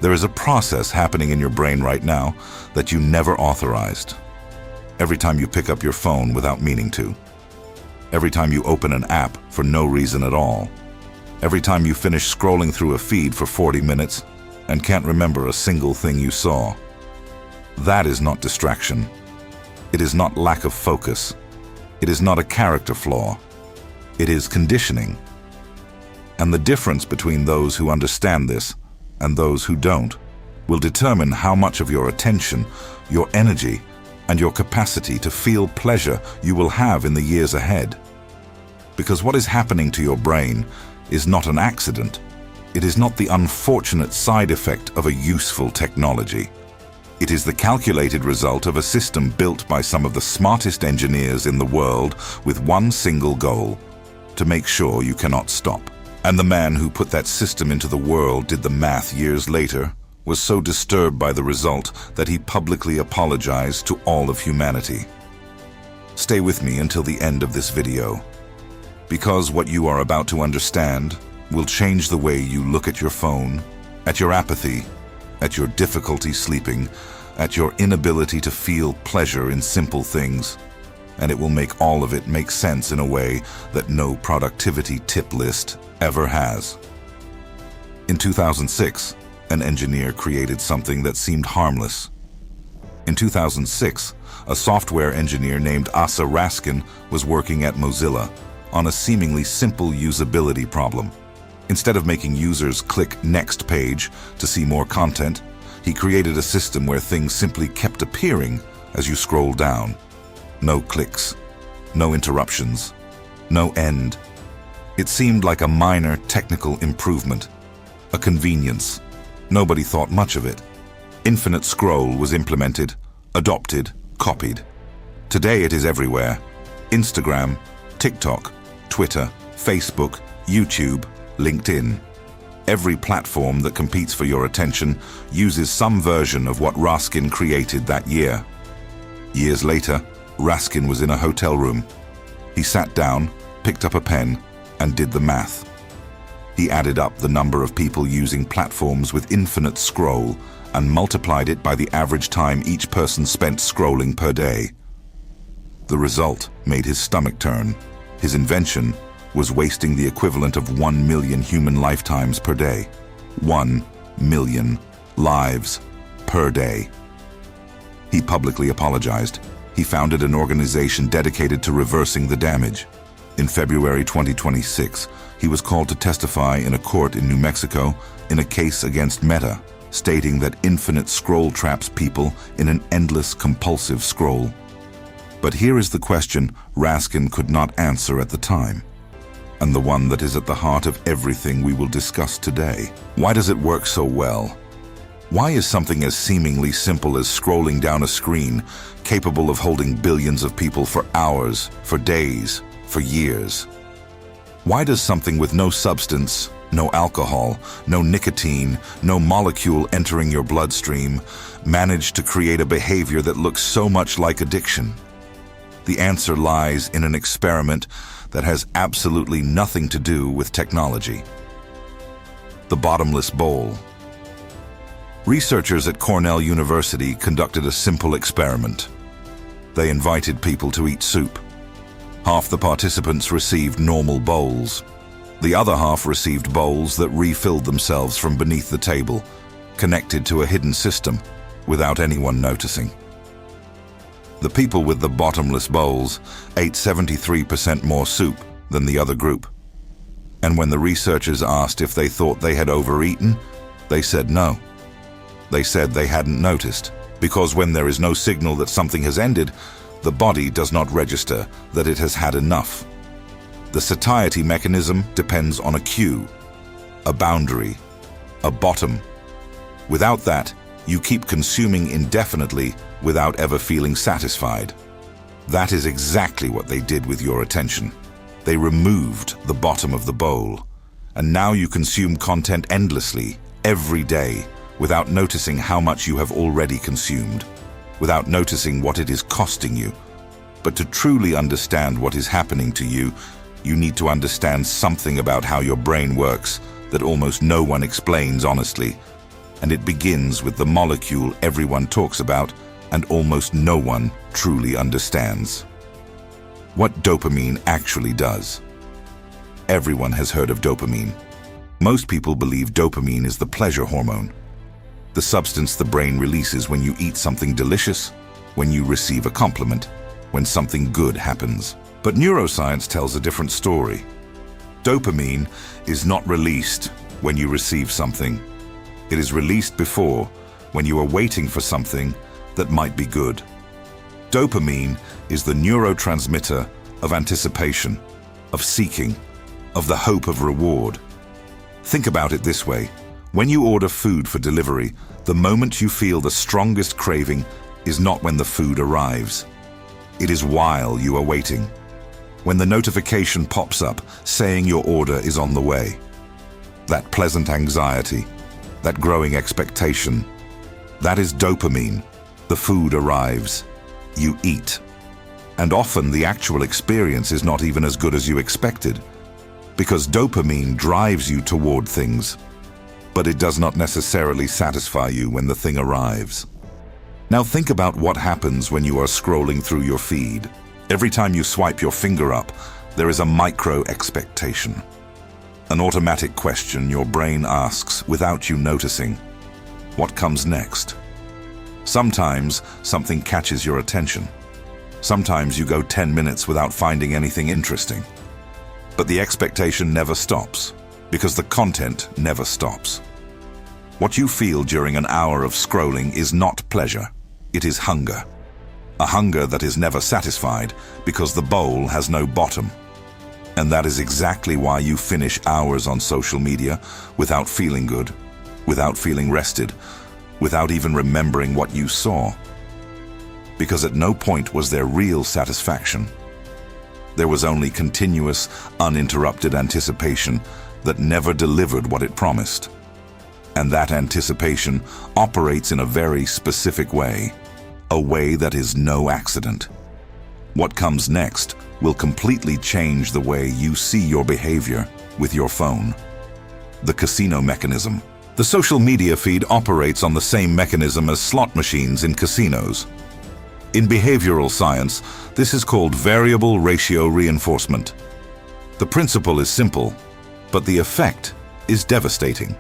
There is a process happening in your brain right now that you never authorized. Every time you pick up your phone without meaning to. Every time you open an app for no reason at all. Every time you finish scrolling through a feed for 40 minutes and can't remember a single thing you saw. That is not distraction. It is not lack of focus. It is not a character flaw. It is conditioning. And the difference between those who understand this and those who don't will determine how much of your attention, your energy, and your capacity to feel pleasure you will have in the years ahead. Because what is happening to your brain is not an accident. It is not the unfortunate side effect of a useful technology. It is the calculated result of a system built by some of the smartest engineers in the world with one single goal: to make sure you cannot stop. And the man who put that system into the world did the math years later, was so disturbed by the result that he publicly apologized to all of humanity. Stay with me until the end of this video, because what you are about to understand will change the way you look at your phone, at your apathy, at your difficulty sleeping, at your inability to feel pleasure in simple things, and it will make all of it make sense in a way that no productivity tip list ever has. In 2006, an engineer created something that seemed harmless. In 2006, a software engineer named Asa Raskin was working at Mozilla on a seemingly simple usability problem. Instead of making users click next page to see more content, he created a system where things simply kept appearing as you scroll down. No clicks, no interruptions, no end. It seemed like a minor technical improvement, a convenience. Nobody thought much of it. Infinite scroll was implemented, adopted, copied. Today it is everywhere. Instagram, TikTok, Twitter, Facebook, YouTube, LinkedIn. Every platform that competes for your attention uses some version of what Raskin created that year. Years later, Raskin was in a hotel room. He sat down, picked up a pen, and did the math. He added up the number of people using platforms with infinite scroll and multiplied it by the average time each person spent scrolling per day. The result made his stomach turn. His invention was wasting the equivalent of 1 million human lifetimes per day. 1 million lives per day. He publicly apologized. He founded an organization dedicated to reversing the damage. In February 2026, he was called to testify in a court in New Mexico in a case against Meta, stating that infinite scroll traps people in an endless compulsive scroll. But here is the question Raskin could not answer at the time, and the one that is at the heart of everything we will discuss today. Why does it work so well? Why is something as seemingly simple as scrolling down a screen capable of holding billions of people for hours, for days, for years? Why does something with no substance, no alcohol, no nicotine, no molecule entering your bloodstream manage to create a behavior that looks so much like addiction? The answer lies in an experiment that has absolutely nothing to do with technology. The bottomless bowl. Researchers at Cornell University conducted a simple experiment. They invited people to eat soup. Half the participants received normal bowls. The other half received bowls that refilled themselves from beneath the table, connected to a hidden system, without anyone noticing. The people with the bottomless bowls ate 73% more soup than the other group. And when the researchers asked if they thought they had overeaten, they said no. They said they hadn't noticed, because when there is no signal that something has ended, the body does not register that it has had enough. The satiety mechanism depends on a cue, a boundary, a bottom. Without that, you keep consuming indefinitely without ever feeling satisfied. That is exactly what they did with your attention. They removed the bottom of the bowl, and now you consume content endlessly, every day, without noticing how much you have already consumed, without noticing what it is costing you. But to truly understand what is happening to you, you need to understand something about how your brain works that almost no one explains honestly. And it begins with the molecule everyone talks about and almost no one truly understands. What dopamine actually does. Everyone has heard of dopamine. Most people believe dopamine is the pleasure hormone, the substance the brain releases when you eat something delicious, when you receive a compliment, when something good happens. But neuroscience tells a different story. Dopamine is not released when you receive something. It is released before, when you are waiting for something that might be good. Dopamine is the neurotransmitter of anticipation, of seeking, of the hope of reward. Think about it this way. When you order food for delivery, the moment you feel the strongest craving is not when the food arrives. It is while you are waiting. When the notification pops up saying your order is on the way. That pleasant anxiety, that growing expectation, that is dopamine. The food arrives. You eat. And often the actual experience is not even as good as you expected, because dopamine drives you toward things, but it does not necessarily satisfy you when the thing arrives. Now think about what happens when you are scrolling through your feed. Every time you swipe your finger up, there is a micro-expectation. An automatic question your brain asks without you noticing. What comes next? Sometimes something catches your attention. Sometimes you go 10 minutes without finding anything interesting. But the expectation never stops, because the content never stops. What you feel during an hour of scrolling is not pleasure, it is hunger. A hunger that is never satisfied because the bowl has no bottom. And that is exactly why you finish hours on social media without feeling good, without feeling rested, without even remembering what you saw. Because at no point was there real satisfaction. There was only continuous, uninterrupted anticipation that never delivered what it promised. And that anticipation operates in a very specific way, a way that is no accident. What comes next will completely change the way you see your behavior with your phone. The casino mechanism. The social media feed operates on the same mechanism as slot machines in casinos. In behavioral science, this is called variable ratio reinforcement. The principle is simple, but the effect is devastating.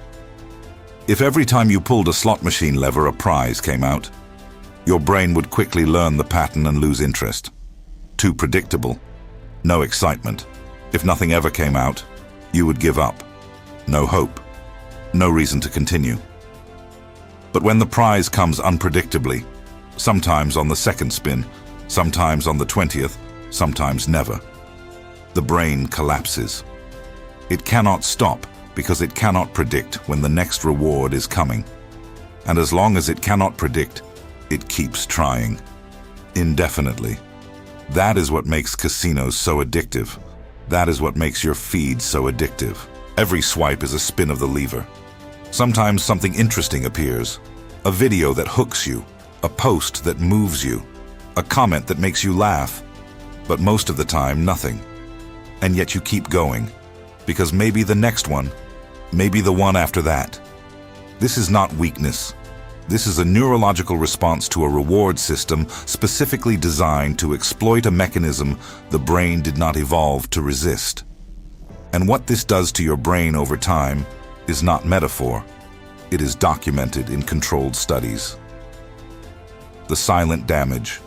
If every time you pulled a slot machine lever a prize came out, your brain would quickly learn the pattern and lose interest. Too predictable. No excitement. If nothing ever came out, you would give up. No hope. No reason to continue. But when the prize comes unpredictably, sometimes on the second spin, sometimes on the 20th, sometimes never, the brain collapses. It cannot stop because it cannot predict when the next reward is coming. And as long as it cannot predict, it keeps trying. Indefinitely. That is what makes casinos so addictive. That is what makes your feed so addictive. Every swipe is a spin of the lever. Sometimes something interesting appears. A video that hooks you. A post that moves you. A comment that makes you laugh. But most of the time, nothing. And yet you keep going. Because maybe the next one, maybe the one after that. This is not weakness. This is a neurological response to a reward system specifically designed to exploit a mechanism the brain did not evolve to resist. And what this does to your brain over time is not metaphor. It is documented in controlled studies. The silent damage.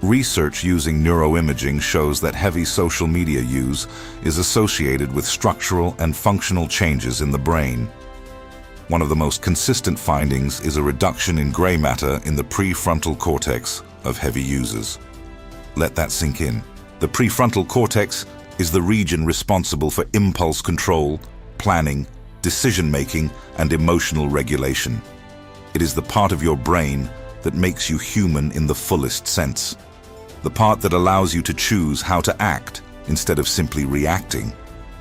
Research using neuroimaging shows that heavy social media use is associated with structural and functional changes in the brain. One of the most consistent findings is a reduction in gray matter in the prefrontal cortex of heavy users. Let that sink in. The prefrontal cortex is the region responsible for impulse control, planning, decision-making, and emotional regulation. It is the part of your brain that makes you human in the fullest sense. The part that allows you to choose how to act instead of simply reacting.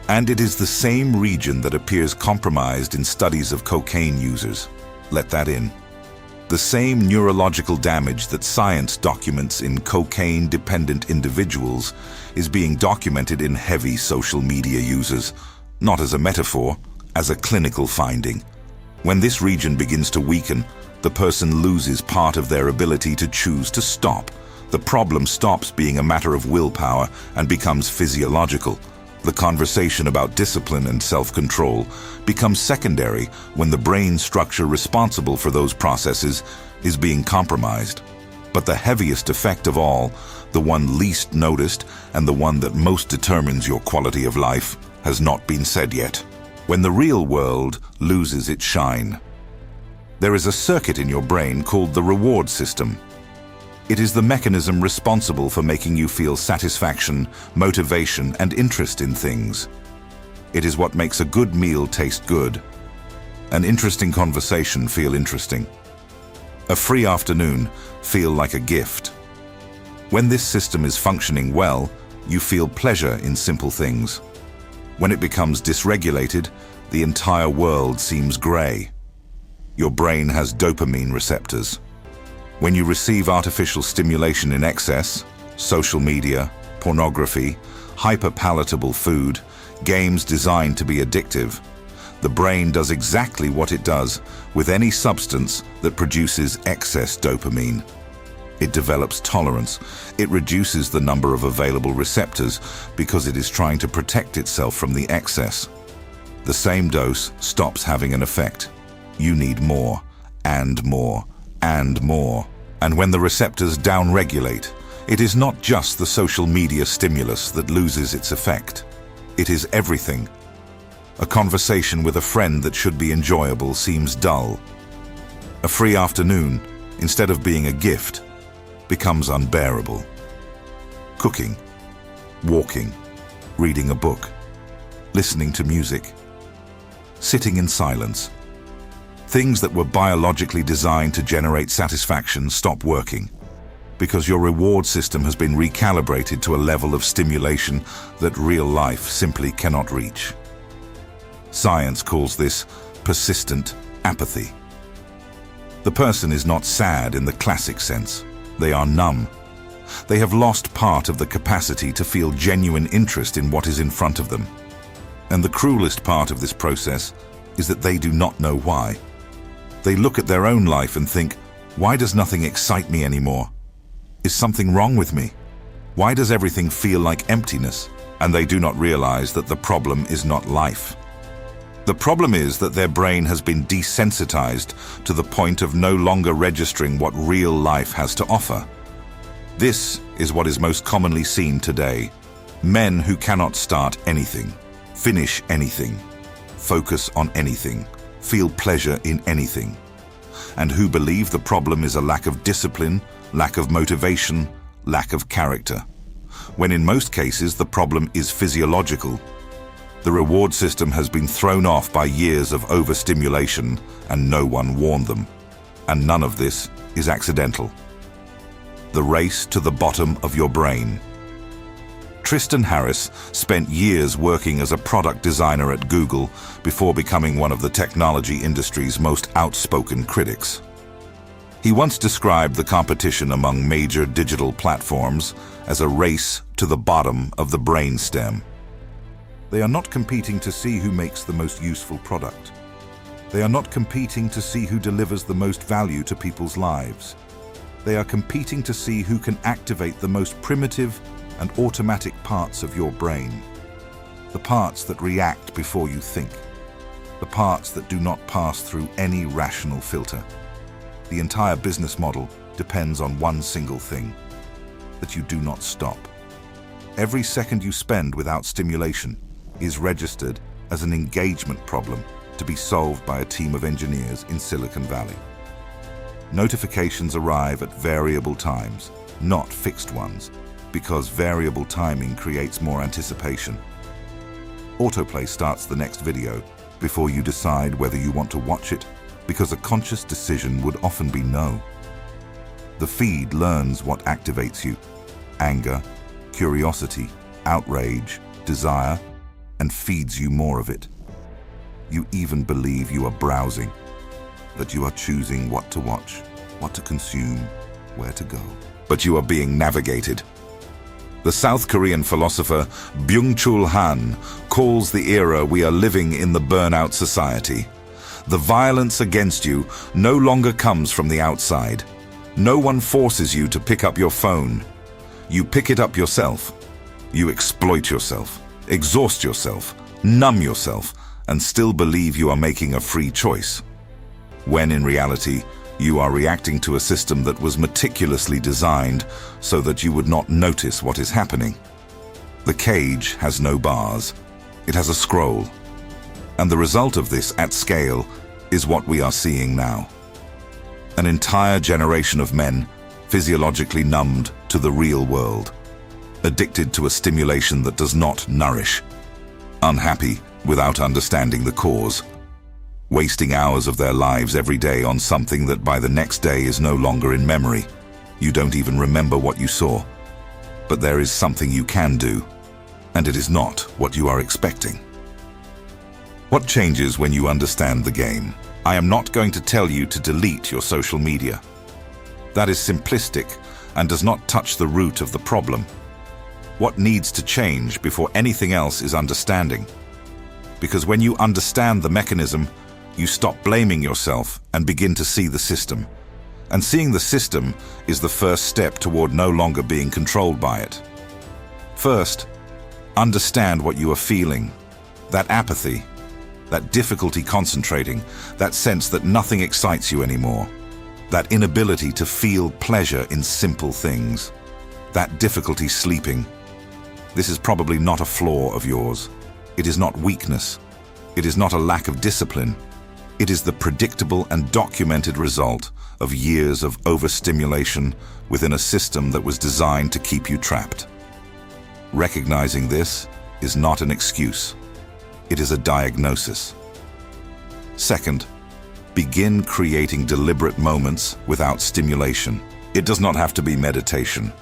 And it is the same region that appears compromised in studies of cocaine users. Let that in. The same neurological damage that science documents in cocaine-dependent individuals is being documented in heavy social media users, not as a metaphor, as a clinical finding. When this region begins to weaken, the person loses part of their ability to choose to stop. The problem stops being a matter of willpower and becomes physiological. The conversation about discipline and self-control becomes secondary when the brain structure responsible for those processes is being compromised. But the heaviest effect of all, the one least noticed and the one that most determines your quality of life, has not been said yet. When the real world loses its shine. There is a circuit in your brain called the reward system. It is the mechanism responsible for making you feel satisfaction, motivation, and interest in things. It is what makes a good meal taste good, an interesting conversation feel interesting, a free afternoon feel like a gift. When this system is functioning well, you feel pleasure in simple things. When it becomes dysregulated, the entire world seems gray. Your brain has dopamine receptors. When you receive artificial stimulation in excess, social media, pornography, hyper-palatable food, games designed to be addictive, the brain does exactly what it does with any substance that produces excess dopamine. It develops tolerance. It reduces the number of available receptors because it is trying to protect itself from the excess. The same dose stops having an effect. You need more, and more, and more. And when the receptors downregulate, it is not just the social media stimulus that loses its effect. It is everything. A conversation with a friend that should be enjoyable seems dull. A free afternoon, instead of being a gift, becomes unbearable. Cooking, walking, reading a book, listening to music, sitting in silence. Things that were biologically designed to generate satisfaction stop working because your reward system has been recalibrated to a level of stimulation that real life simply cannot reach. Science calls this persistent apathy. The person is not sad in the classic sense. They are numb. They have lost part of the capacity to feel genuine interest in what is in front of them. And the cruelest part of this process is that they do not know why. They look at their own life and think, why does nothing excite me anymore? Is something wrong with me? Why does everything feel like emptiness? And they do not realize that the problem is not life. The problem is that their brain has been desensitized to the point of no longer registering what real life has to offer. This is what is most commonly seen today. Men who cannot start anything, finish anything, focus on anything, feel pleasure in anything, and who believe the problem is a lack of discipline, lack of motivation, lack of character, when in most cases the problem is physiological. The reward system has been thrown off by years of overstimulation and no one warned them. And none of this is accidental. The race to the bottom of your brain. Tristan Harris spent years working as a product designer at Google before becoming one of the technology industry's most outspoken critics. He once described the competition among major digital platforms as a race to the bottom of the brainstem. They are not competing to see who makes the most useful product. They are not competing to see who delivers the most value to people's lives. They are competing to see who can activate the most primitive and automatic parts of your brain. The parts that react before you think. The parts that do not pass through any rational filter. The entire business model depends on one single thing: that you do not stop. Every second you spend without stimulation is registered as an engagement problem to be solved by a team of engineers in Silicon Valley. Notifications arrive at variable times, not fixed ones, because variable timing creates more anticipation. Autoplay starts the next video before you decide whether you want to watch it, because a conscious decision would often be no. The feed learns what activates you: anger, curiosity, outrage, desire, and feeds you more of it. You even believe you are browsing, that you are choosing what to watch, what to consume, where to go. But you are being navigated. The South Korean philosopher Byung-Chul Han calls the era we are living in the burnout society. The violence against you no longer comes from the outside. No one forces you to pick up your phone. You pick it up yourself. You exploit yourself, exhaust yourself, numb yourself, and still believe you are making a free choice. When in reality, you are reacting to a system that was meticulously designed so that you would not notice what is happening. The cage has no bars. It has a scroll. And the result of this at scale is what we are seeing now. An entire generation of men physiologically numbed to the real world, addicted to a stimulation that does not nourish, unhappy without understanding the cause, wasting hours of their lives every day on something that by the next day is no longer in memory. You don't even remember what you saw. But there is something you can do, and it is not what you are expecting. What changes when you understand the game? I am not going to tell you to delete your social media. That is simplistic and does not touch the root of the problem. What needs to change before anything else is understanding? Because when you understand the mechanism, you stop blaming yourself and begin to see the system. And seeing the system is the first step toward no longer being controlled by it. First, understand what you are feeling. That apathy, that difficulty concentrating, that sense that nothing excites you anymore, that inability to feel pleasure in simple things, that difficulty sleeping. This is probably not a flaw of yours. It is not weakness. It is not a lack of discipline. It is the predictable and documented result of years of overstimulation within a system that was designed to keep you trapped. Recognizing this is not an excuse. It is a diagnosis. Second, begin creating deliberate moments without stimulation. It does not have to be meditation.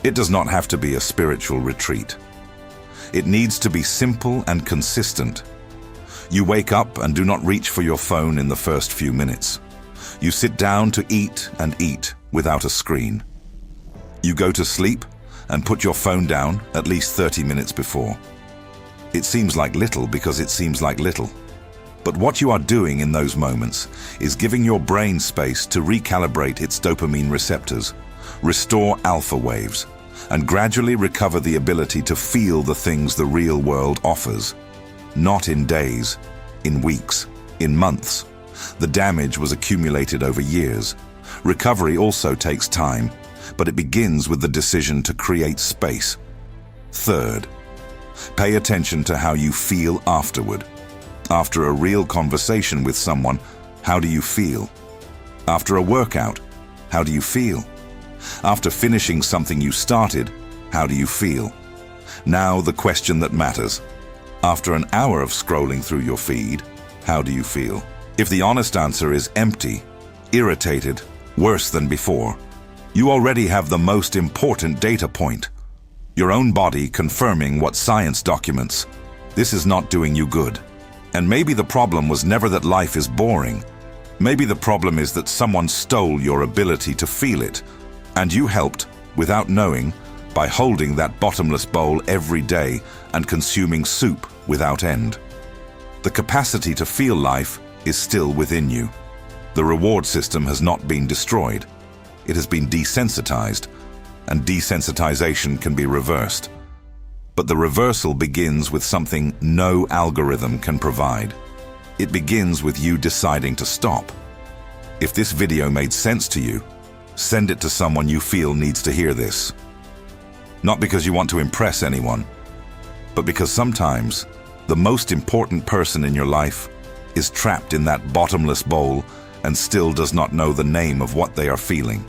It does not have to be a spiritual retreat. It needs to be simple and consistent. You wake up and do not reach for your phone in the first few minutes. You sit down to eat and eat without a screen. You go to sleep and put your phone down at least 30 minutes before. It seems like little because it seems like little. But what you are doing in those moments is giving your brain space to recalibrate its dopamine receptors, restore alpha waves, and gradually recover the ability to feel the things the real world offers. Not in days, in weeks, in months. The damage was accumulated over years. Recovery also takes time, but it begins with the decision to create space. Third, pay attention to how you feel afterward. After a real conversation with someone, how do you feel? After a workout, how do you feel? After finishing something you started, how do you feel? Now the question that matters. After an hour of scrolling through your feed, how do you feel? If the honest answer is empty, irritated, worse than before, you already have the most important data point. Your own body confirming what science documents. This is not doing you good. And maybe the problem was never that life is boring. Maybe the problem is that someone stole your ability to feel it, and you helped, without knowing, by holding that bottomless bowl every day and consuming soup without end. The capacity to feel life is still within you. The reward system has not been destroyed. It has been desensitized, and desensitization can be reversed. But the reversal begins with something no algorithm can provide. It begins with you deciding to stop. If this video made sense to you, send it to someone you feel needs to hear this. Not because you want to impress anyone, but because sometimes the most important person in your life is trapped in that bottomless bowl and still does not know the name of what they are feeling.